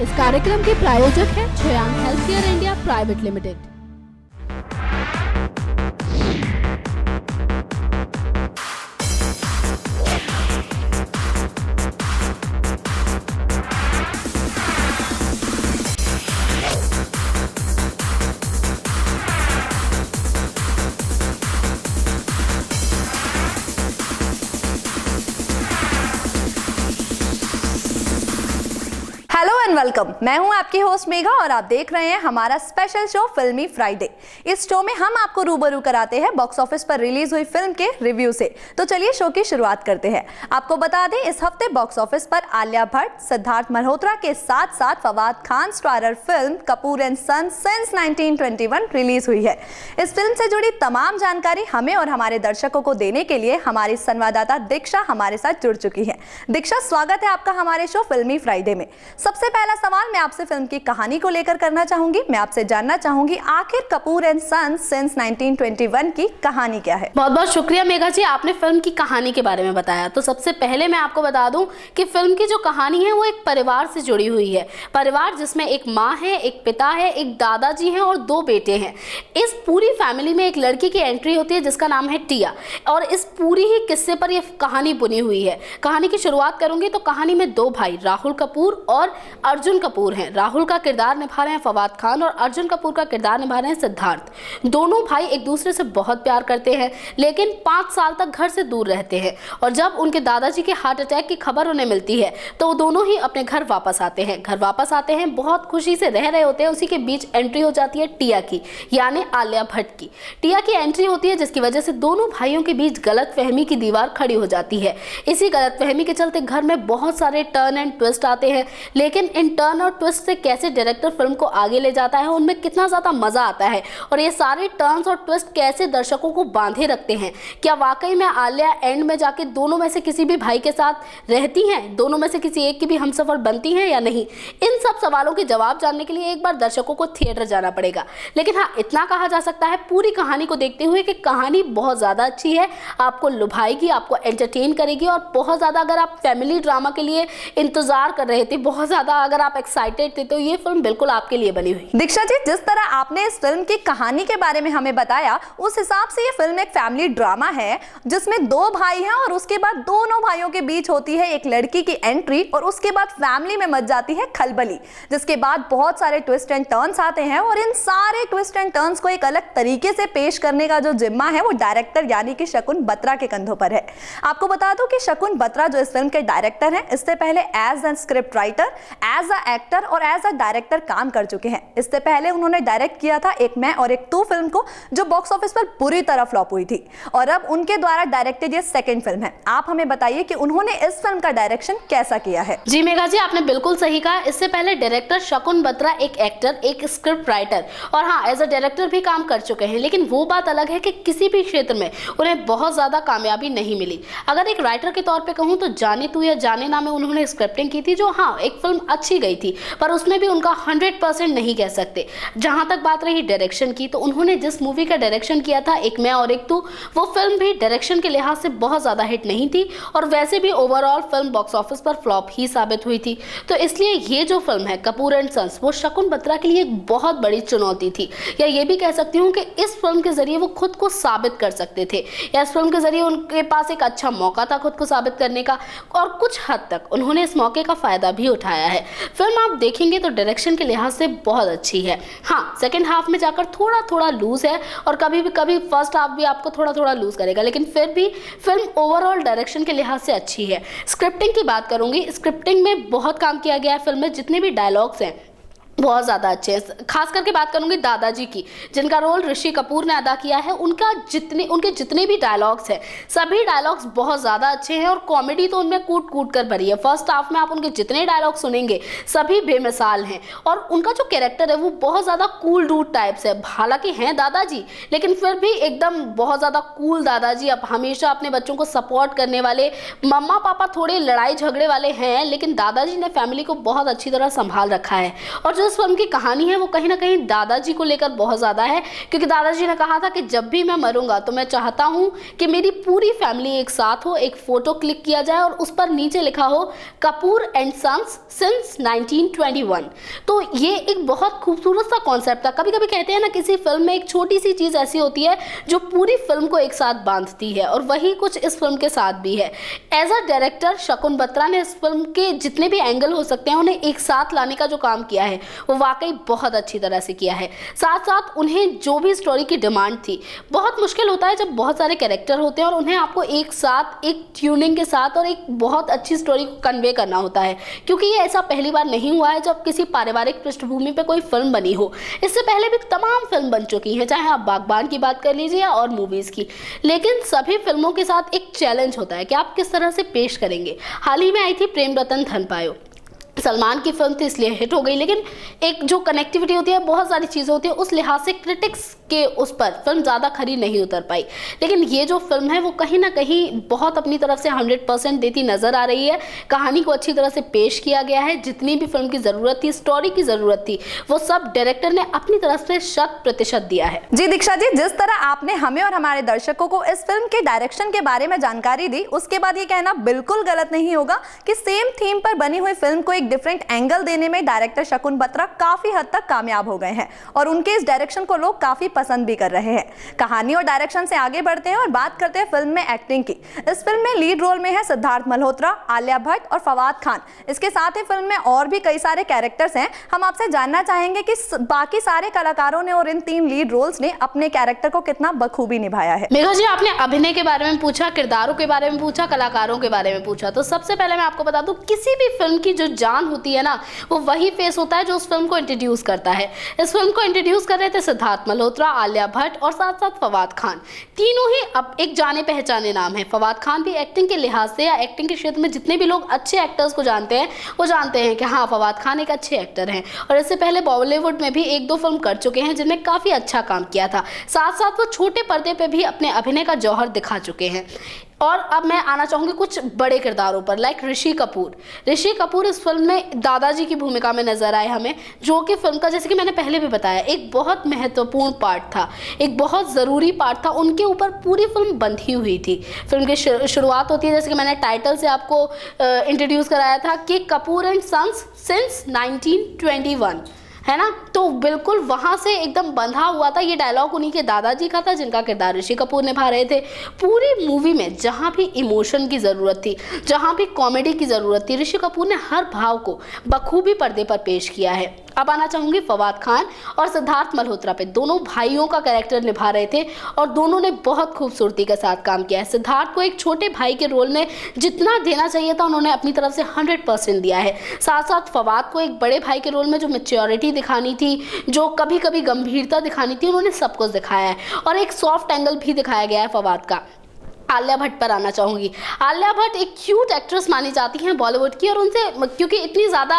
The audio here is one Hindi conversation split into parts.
इस कार्यक्रम के प्रायोजक हैं छयांग healthcare India private limited. Hello and welcome, मैं हूं आपकी होस्ट मेघा और आप देख रहे हैं हमारा स्पेशल शो फिल्मी फ्राइडे। इस शो में हम आपको रूबरू कराते हैं बॉक्स ऑफिस पर रिलीज हुई फिल्म के रिव्यू से। तो चलिए शो की शुरुआत करते हैं। आपको बता दें, इस हफ्ते बॉक्स ऑफिस पर आलिया भट्ट, सिद्धार्थ मल्होत्रा के साथ साथ Fawad Khan starrer film Kapoor and Sons since 1921 release हुई है। इस फिल्म से जुड़ी तमाम जानकारी हमें और हमारे दर्शकों को देने के लिए हमारी संवाददाता दीक्षा हमारे साथ जुड़ चुकी है। दीक्षा, स्वागत है आपका हमारे शो फिल्मी फ्राइडे में। सबसे पहला सवाल मैं आपसे फिल्म की कहानी को लेकर करना चाहूंगी। मैं आपसे जानना चाहूंगी, आखिर कपूर एंड सन्स सिंस 1921 की कहानी क्या है? बहुत बहुत शुक्रिया मेघा जी, आपने फिल्म की कहानी के बारे में बताया। तो सबसे पहले मैं आपको बता दूं कि फिल्म की जो कहानी है वो एक परिवार से जुड़ी हुई है। परिवार जिसमें एक माँ है, एक पिता है, एक दादाजी हैं और 2 बेटे हैं। इस पूरी फैमिली में एक लड़की की एंट्री होती है जिसका नाम है टिया, और इस पूरी ही किस्से पर यह कहानी बुनी हुई है। कहानी की शुरुआत करूंगी तो कहानी में 2 भाई राहुल कपूर और अर्जुन कपूर हैं। राहुल का किरदार निभा रहे हैं फवाद खान और अर्जुन कपूर का किरदार निभा रहे हैं सिद्धार्थ। दोनों भाई एक दूसरे से बहुत प्यार करते हैं, लेकिन 5 साल तक घर से दूर रहते हैं। और जब उनके दादाजी के हार्ट अटैक की खबर उन्हें मिलती है तो वो दोनों ही अपने घर वापस आते हैं। घर वापस आते हैं, बहुत खुशी से रह रहे होते हैं। उसी के बीच एंट्री हो जाती है टिया की, यानी आलिया भट्ट की। टिया की एंट्री होती है जिसकी वजह से दोनों भाइयों के बीच गलतफहमी की दीवार खड़ी हो जाती है। इसी गलतफहमी के चलते घर में बहुत सारे टर्न एंड ट्विस्ट आते हैं, लेकिन इन टर्न और ट्विस्ट से कैसे डायरेक्टर फिल्म को आगे ले जाता है, उनमें कितना ज़्यादा मज़ा आता है और ये सारे टर्न्स और ट्विस्ट कैसे दर्शकों को बांधे रखते हैं। क्या वाकई में आलिया एंड में जाके दोनों में से किसी भी भाई के साथ रहती हैं, दोनों में से किसी एक की भी हमसफर बनती हैं या नहीं? इन सब सवालों के जवाब जानने के लिए एक बार दर्शकों को थिएटर जाना पड़ेगा। लेकिन हाँ, इतना कहा जा सकता है पूरी कहानी को देखते हुए कि कहानी बहुत ज़्यादा अच्छी है, आपको लुभाएगी, आपको एंटरटेन करेगी और बहुत ज़्यादा अगर आप फैमिली ड्रामा के लिए इंतजार कर रहे थे, बहुत ज़्यादा अगर आप एक्साइटेड थे, तो ये फिल्म बिल्कुल आपके लिए बनी हुई। दीक्षा जी, जिस तरह आपने इस फिल्म की कहानी के बारे में हमें बताया, उस हिसाब से ये फिल्म एक फैमिली ड्रामा है जिसमें 2 भाई हैं और उसके बाद दोनों भाइयों के बीच होती है एक लड़की की एंट्री और उसके बाद फैमिली में मच जाती है खलबली, जिसके बाद बहुत सारे ट्विस्ट एंड टर्न्स आते हैं और इन सारे ट्विस्ट एंड टर्न्स को एक अलग तरीके से पेश करने का जो जिम्मा है वो डायरेक्टर यानी कि शकुन बत्रा के कंधों पर है। आपको बता दूं कि शकुन बत्रा जो इस फिल्म के डायरेक्टर हैं, इससे पहले as a script writer, as a actor और एज अ डायरेक्टर काम कर चुके हैं। इससे पहले उन्होंने डायरेक्ट किया था एक मैं और एक तू फिल्म को, जो बॉक्स ऑफिस पर बुरी तरह फ्लॉप हुई थी, और अब उनके द्वारा डायरेक्टेड ये सेकंड फिल्म है। आप हमें बताइए कि उन्होंने इस फिल्म का डायरेक्शन कैसा किया है? जी मेघा जी, आपने बिल्कुल सही कहा। इससे पहले डायरेक्टर शकुन बत्रा एक एक्टर, एक स्क्रिप्ट राइटर और हाँ एज अ डायरेक्टर भी काम कर चुके हैं, लेकिन वो बात अलग है कि किसी भी क्षेत्र में उन्हें बहुत ज्यादा कामयाबी नहीं मिली। अगर एक राइटर के तौर पे कहूँ तो जाने तू या जाने ना में उन्होंने स्क्रिप्टिंग की थी, जो हाँ एक फिल्म अच्छी गई थी, पर उसमें भी उनका 100% नहीं कह सकते। जहां तक बात रही डायरेक्शन की, तो उन्होंने जिस मूवी का डायरेक्शन किया था एक मैं और एक तू, वो फिल्म भी डायरेक्शन के लिहाज से बहुत ज्यादा हिट नहीं थी और वैसे भी ओवरऑल फिल्म बॉक्स ऑफिस पर फ्लॉप ही साबित हुई थी। तो इसलिए ये जो फिल्म है कपूर एंड सन्स, वो शकुन बत्रा के लिए एक बहुत बड़ी चुनौती थी, या ये भी कह सकती हूँ कि इस फिल्म के जरिए वो खुद को साबित कर सकते थे, या इस फिल्म के जरिए उनके पास एक अच्छा मौका था खुद को साबित करने का, और कुछ हद तक उन्होंने इस मौके का फायदा भी उठाया है। फिल्म आप देखेंगे तो डायरेक्शन के लिहाज से बहुत अच्छी है। हाँ, सेकंड हाफ में जाकर थोड़ा थोड़ा लूज है और कभी फर्स्ट हाफ भी आपको थोड़ा थोड़ा लूज करेगा, लेकिन फिर भी फिल्म ओवरऑल डायरेक्शन के लिहाज से अच्छी है। स्क्रिप्टिंग की बात करूंगी, स्क्रिप्टिंग में बहुत काम किया गया है। फिल्म में जितने भी डायलॉग्स हैं बहुत ज़्यादा अच्छे हैं। खास करके बात करूंगी दादाजी की, जिनका रोल ऋषि कपूर ने अदा किया है। उनके जितने भी डायलॉग्स हैं, सभी डायलॉग्स बहुत ज़्यादा अच्छे हैं और कॉमेडी तो उनमें कूट कूट कर भरी है। फर्स्ट हाफ में आप उनके जितने डायलॉग सुनेंगे सभी बेमिसाल हैं और उनका जो कैरेक्टर है वो बहुत ज़्यादा कूल डूड टाइप से, हालांकि हैं दादाजी लेकिन फिर भी एकदम बहुत ज़्यादा कूल दादाजी। अब हमेशा अपने बच्चों को सपोर्ट करने वाले, मम्मा पापा थोड़े लड़ाई झगड़े वाले हैं, लेकिन दादाजी ने फैमिली को बहुत अच्छी तरह संभाल रखा है। और जो इस फिल्म की कहानी है वो कहीं ना कहीं दादाजी को लेकर बहुत ज़्यादा है, क्योंकि दादाजी ने कहा था कि जब भी मैं मरूंगा तो मैं चाहता हूँ कि मेरी पूरी फैमिली एक साथ हो, एक फ़ोटो क्लिक किया जाए और उस पर नीचे लिखा हो कपूर एंड सन्स सिंस 1921। तो ये एक बहुत खूबसूरत सा कॉन्सेप्ट था। कभी कभी कहते हैं ना, किसी फिल्म में एक छोटी सी चीज़ ऐसी होती है जो पूरी फिल्म को एक साथ बांधती है, और वही कुछ इस फिल्म के साथ भी है। एज अ डायरेक्टर शकुन बत्रा ने इस फिल्म के जितने भी एंगल हो सकते हैं उन्हें एक साथ लाने का जो काम किया है वो वाकई बहुत अच्छी तरह से किया है। साथ साथ उन्हें जो भी स्टोरी की डिमांड थी, बहुत मुश्किल होता है जब बहुत सारे कैरेक्टर होते हैं और उन्हें आपको एक साथ एक ट्यूनिंग के साथ और एक बहुत अच्छी स्टोरी को कन्वे करना होता है, क्योंकि ये ऐसा पहली बार नहीं हुआ है जब किसी पारिवारिक पृष्ठभूमि पे कोई फिल्म बनी हो। इससे पहले भी तमाम फिल्म बन चुकी हैं, चाहे आप बागबान की बात कर लीजिए और मूवीज़ की, लेकिन सभी फिल्मों के साथ एक चैलेंज होता है कि आप किस तरह से पेश करेंगे। हाल ही में आई थी प्रेम रतन धन पायो, सलमान की फिल्म थी इसलिए हिट हो गई, लेकिन एक जो कनेक्टिविटी होती है, बहुत सारी चीज़ें होती है, उस लिहाज से क्रिटिक्स के उस पर फिल्म ज़्यादा खरी नहीं उतर पाई। लेकिन ये जो फिल्म है वो कहीं ना कहीं बहुत अपनी तरफ से 100% देती नज़र आ रही है। कहानी को अच्छी तरह से पेश किया गया है, जितनी भी फिल्म की ज़रूरत थी, स्टोरी की ज़रूरत थी, वो सब डायरेक्टर ने अपनी तरफ से 100% दिया है। जी दीक्षा जी, जिस तरह आपने हमें और हमारे दर्शकों को इस फिल्म के डायरेक्शन के बारे में जानकारी दी, उसके बाद ये कहना बिल्कुल गलत नहीं होगा कि सेम थीम पर बनी हुई फिल्म को एक डिफरेंट एंगल देने में डायरेक्टर शकुन बत्रा काफी हद तक कामयाब हो गए हैं और उनके इस डायरेक्शन को लोग काफी पसंद भी कर रहे हैं। कहानी और डायरेक्शन से आगे बढ़ते हैं और बात करते हैं फिल्म में एक्टिंग की। इस फिल्म में लीड रोल में है सिद्धार्थ मल्होत्रा, आलिया भट्ट और फवाद खान। इसके साथ ही फिल्म में और भी कई सारे कैरेक्टर्स हैं। हम आपसे जानना चाहेंगे कि बाकी सारे कलाकारों ने और इन 3 लीड रोल्स ने अपने कैरेक्टर को कितना बखूबी निभाया है। मेघा जी, आपने अभिनय के बारे में पूछा, किरदारों के बारे में पूछा, कलाकारों के बारे में पूछा, तो सबसे पहले मैं आपको बता दूं, किसी भी फिल्म की जो जान होती है ना, वो वही फेस होता है जो उस फिल्म को इंट्रोड्यूस करता है। इस फिल्म को इंट्रोड्यूस कर रहे थे सिद्धार्थ मल्होत्रा, आलिया भट्ट और साथ साथ फवाद खान। तीनों ही अब एक जाने पहचाने नाम है। फवाद खान भी एक्टिंग के लिहाज से या एक्टिंग के क्षेत्र में जितने भी लोग अच्छे एक्टर्स को जानते हैं वो जानते हैं कि हाँ, फवाद खान एक अच्छे एक्टर हैं और इससे पहले बॉलीवुड में भी 1-2 फिल्म कर चुके हैं जिनमें काफ़ी अच्छा काम किया था। साथ साथ वो छोटे पर्दे पे भी अपने अभिनय का जौहर दिखा चुके हैं। और अब मैं आना चाहूँगी कुछ बड़े किरदारों पर, लाइक ऋषि कपूर। ऋषि कपूर इस फिल्म में दादाजी की भूमिका में नजर आए हमें, जो कि फिल्म का, जैसे कि मैंने पहले भी बताया, एक बहुत महत्वपूर्ण पार्ट था, एक बहुत ज़रूरी पार्ट था। उनके ऊपर पूरी फिल्म बंधी हुई थी। फिल्म की शुरुआत होती है, जैसे कि मैंने टाइटल से आपको इंट्रोड्यूस कराया था, कि कपूर एंड सन्स सिंस 1921, है ना। तो बिल्कुल वहाँ से एकदम बंधा हुआ था। ये डायलॉग उन्हीं के दादाजी का था, जिनका किरदार ऋषि कपूर निभा रहे थे। पूरी मूवी में जहाँ भी इमोशन की ज़रूरत थी, जहाँ भी कॉमेडी की ज़रूरत थी, ऋषि कपूर ने हर भाव को बखूबी पर्दे पर पेश किया है। अब आना चाहूँगी फवाद खान और सिद्धार्थ मल्होत्रा पे। दोनों भाइयों का कैरेक्टर निभा रहे थे और दोनों ने बहुत खूबसूरती के साथ काम किया है। सिद्धार्थ को एक छोटे भाई के रोल में जितना देना चाहिए था उन्होंने अपनी तरफ से 100% दिया है। साथ साथ फवाद को एक बड़े भाई के रोल में जो मैच्योरिटी दिखानी थी, जो कभी कभी गंभीरता दिखानी थी, उन्होंने सब कुछ दिखाया है और एक सॉफ्ट एंगल भी दिखाया गया है फवाद का। आलिया भट्ट पर आना चाहूँगी। आलिया भट्ट एक क्यूट एक्ट्रेस मानी जाती हैं बॉलीवुड की, और उनसे क्योंकि इतनी ज़्यादा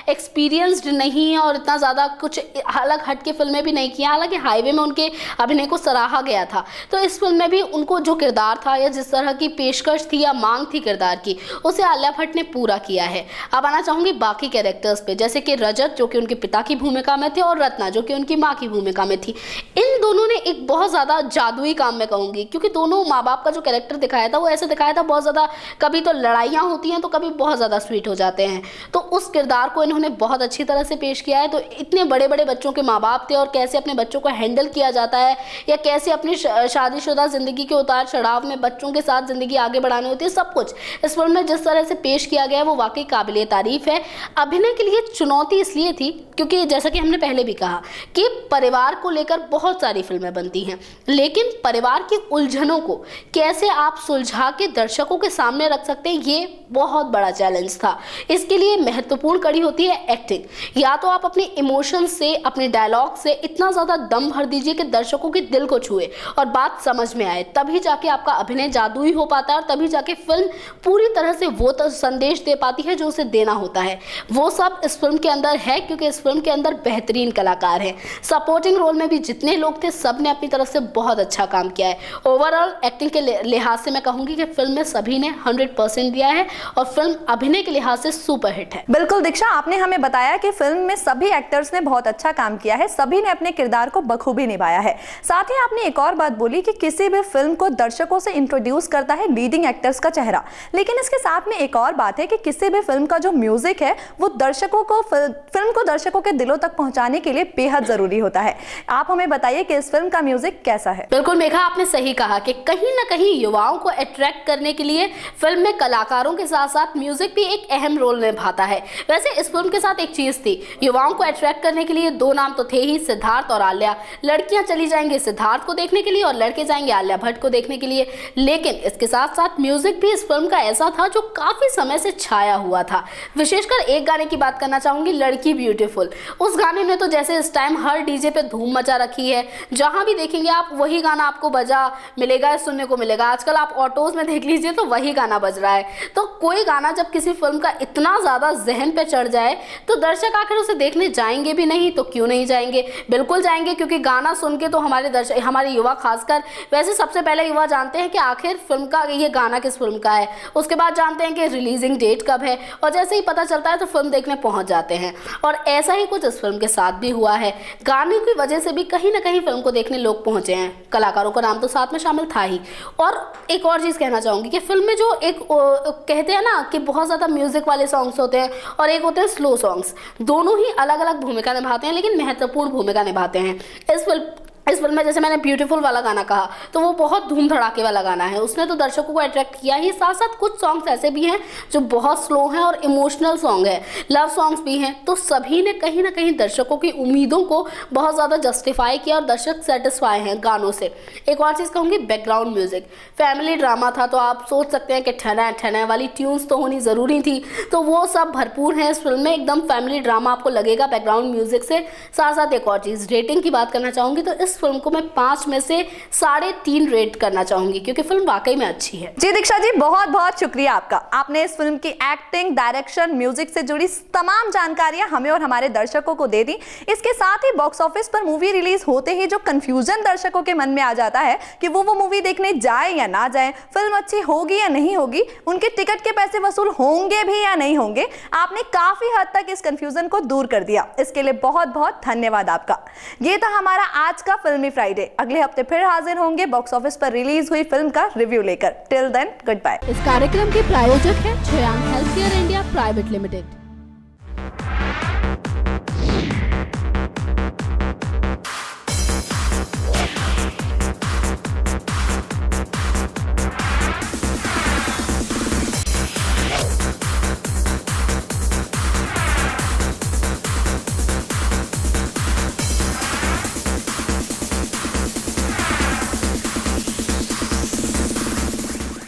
एक्सपीरियंस्ड नहीं है और इतना ज़्यादा कुछ अलग हट के फिल्में भी नहीं की, हालांकि हाईवे में उनके अभिनय को सराहा गया था, तो इस फिल्म में भी उनको जो किरदार था या जिस तरह की पेशकश थी या मांग थी किरदार की, उसे आलिया भट्ट ने पूरा किया है। अब आना चाहूँगी बाकी कैरेक्टर्स पे, जैसे कि रजत जो कि उनके पिता की भूमिका में थे और रत्ना जो कि उनकी माँ की भूमिका में थी। इन दोनों ने एक बहुत ज़्यादा जादुई काम में कहूँगी, क्योंकि दोनों माँ बाप का जो कैरेक्टर दिखाया था वो ऐसे दिखाया था, बहुत ज़्यादा कभी तो लड़ाइयाँ होती हैं तो कभी बहुत ज़्यादा स्वीट हो जाते हैं, तो उस किरदार को इन्होंने बहुत अच्छी तरह से पेश किया है। तो इतने बड़े बड़े बच्चों के माँ बाप थे और कैसे अपने बच्चों को हैंडल किया जाता है या कैसे अपनी शादीशुदा ज़िंदगी के उतार चढ़ाव में बच्चों के साथ ज़िंदगी आगे बढ़ानी होती है, सब कुछ इस फिल्म में जिस तरह से पेश किया गया है वो वाकई काबिले तारीफ है। अभिनय के लिए चुनौती इसलिए थी क्योंकि जैसा कि हमने पहले भी कहा कि परिवार को लेकर बहुत सारी फिल्में बनती हैं, लेकिन परिवार की उलझनों को कैसे आप सुलझा के दर्शकों के सामने रख सकते हैं, ये बहुत बड़ा चैलेंज था। इसके लिए महत्वपूर्ण कड़ी होती है एक्टिंग। या तो आप अपने इमोशंस से, अपने डायलॉग से इतना ज़्यादा दम भर दीजिए कि दर्शकों के दिल को छुए और बात समझ में आए, तभी जाके आपका अभिनय जादुई हो पाता है और तभी जाके फिल्म पूरी तरह से वो संदेश दे पाती है जो उसे देना होता है। वो सब इस फिल्म के अंदर है, क्योंकि इस फिल्म के अंदर बेहतरीन कलाकार हैं। सपोर्टिंग रोल में भी जितने लोग थे सब ने अपनी तरफ से बहुत अच्छा काम किया है। ओवरऑल एक्टिंग के लिहाज से मैं कहूंगी कि फिल्म में सभी ने 100% दिया है और फिल्म अभिनय के लिहाज से सुपर हिट है। बिल्कुल दीक्षा, आपने हमें बताया कि फिल्म में सभी एक्टर्स ने बहुत अच्छा काम किया है, सभी ने अपने किरदार को बखूबी निभाया है। साथ ही आपने एक और बात बोली कि किसी भी फिल्म को दर्शकों से इंट्रोड्यूस करता है लीडिंग एक्टर्स का चेहरा, लेकिन इसके साथ में एक और बात है कि किसी भी फिल्म का जो म्यूजिक है वो फिल्म को दर्शकों के दिलों तक पहुंचाने के लिए बेहद जरूरी होता है। आप हमें बताइए कि इस फिल्म का म्यूजिक कैसा है। बिल्कुल मेघा, आपने सही कहा कि कहीं ना कहीं युवाओं को अट्रैक्ट करने के लिए फिल्म में कलाकारों के साथ साथ म्यूजिक भी एक अहम रोल निभाता है। वैसे इस फिल्म के साथ एक चीज थी, युवाओं को अट्रैक्ट करने के लिए दो नाम तो थे ही, सिद्धार्थ और आलिया। लड़कियां चली जाएंगे सिद्धार्थ को देखने के लिए और लड़के जाएंगे आलिया भट्ट को देखने के लिए, लेकिन इसके साथ साथ म्यूजिक भी इस फिल्म का ऐसा था जो काफी समय से छाया हुआ था। विशेषकर एक गाने की बात करना चाहूंगी, लड़की ब्यूटीफुल। उस गाने ने तो जैसे इस टाइम हर डीजे पे धूम मचा रखी है, जहां भी देखेंगे आप वही गाना आपको बजा मिलेगा, सुनने को मिलेगा। आजकल आप ऑटोज में देख लीजिए तो वही गाना बज रहा है। तो कोई गाना जब किसी फिल्म का इतना ज्यादा जहन पे चढ़ जाए तो दर्शक आखिर उसे देखने जाएंगे भी नहीं तो क्यों नहीं जाएंगे? बिल्कुल जाएंगे, क्योंकि गाना सुन के तो हमारे युवा, खासकर वैसे सबसे पहले युवा जानते हैं कि आखिर फिल्म का ये गाना किस फिल्म का है, उसके बाद जानते हैं कि रिलीजिंग डेट कब है, और जैसे ही पता चलता है तो फिल्म देखने पहुंच जाते हैं। और ऐसा ही कुछ इस फिल्म के साथ भी हुआ है। गाने की वजह से भी कहीं ना कहीं फिल्म को देखने लोग पहुंचे हैं। कलाकारों का नाम तो साथ में शामिल था ही। और एक और चीज़ कहना चाहूँगी कि फिल्म में जो एक कहते हैं ना कि बहुत ज़्यादा म्यूजिक वाले सॉन्ग्स होते हैं और एक होते हैं स्लो सॉन्ग्स, दोनों ही अलग अलग भूमिका निभाते हैं, लेकिन महत्वपूर्ण भूमिका निभाते हैं। इस फिल्म में जैसे मैंने ब्यूटीफुल वाला गाना कहा तो वो बहुत धूम धड़ाके वाला गाना है, उसने तो दर्शकों को अट्रैक्ट किया ही। साथ साथ कुछ सॉन्ग्स ऐसे भी हैं जो बहुत स्लो हैं और इमोशनल सॉन्ग है, लव सॉन्ग्स भी हैं। तो सभी ने कहीं ना कहीं दर्शकों की उम्मीदों को बहुत ज़्यादा जस्टिफाई किया और दर्शक सेटिस्फाई हैं गानों से। एक और चीज़ कहूँगी, बैकग्राउंड म्यूजिक। फैमिली ड्रामा था तो आप सोच सकते हैं कि ठना ठना वाली ट्यून्स तो होनी ज़रूरी थी, तो वो सब भरपूर हैं इस फिल्म में। एकदम फैमिली ड्रामा आपको लगेगा बैकग्राउंड म्यूजिक से। साथ साथ एक और चीज़, रेटिंग की बात करना चाहूँगी तो इस फिल्म को मैं 5 में से 3.5 रेट करना चाहूंगी, क्योंकि फिल्म वाकई में अच्छी है। जी दीक्षा जी, बहुत बहुत शुक्रिया आपका। आपने इस फिल्म की एक्टिंग, डायरेक्शन, म्यूजिक से जुड़ी तमाम जानकारियां हमें और हमारे दर्शकों को दे दी। इसके साथ ही बॉक्स ऑफिस पर मूवी रिलीज होते ही जो कंफ्यूजन दर्शकों के मन में आ जाता है कि वो मूवी देखने जाए या ना जाए, फिल्म अच्छी होगी या नहीं होगी, उनके टिकट के पैसे वसूल होंगे भी या नहीं होंगे, आपने काफी हद तक इस कंफ्यूजन को दूर कर दिया। इसके लिए बहुत बहुत धन्यवाद आपका। ये था हमारा आज का फिल्मी फ्राइडे। अगले हफ्ते फिर हाजिर होंगे बॉक्स ऑफिस पर रिलीज हुई फिल्म का रिव्यू लेकर। Till then, good bye. इस कार्यक्रम के प्रायोजक है Shreyank Healthcare India private limited.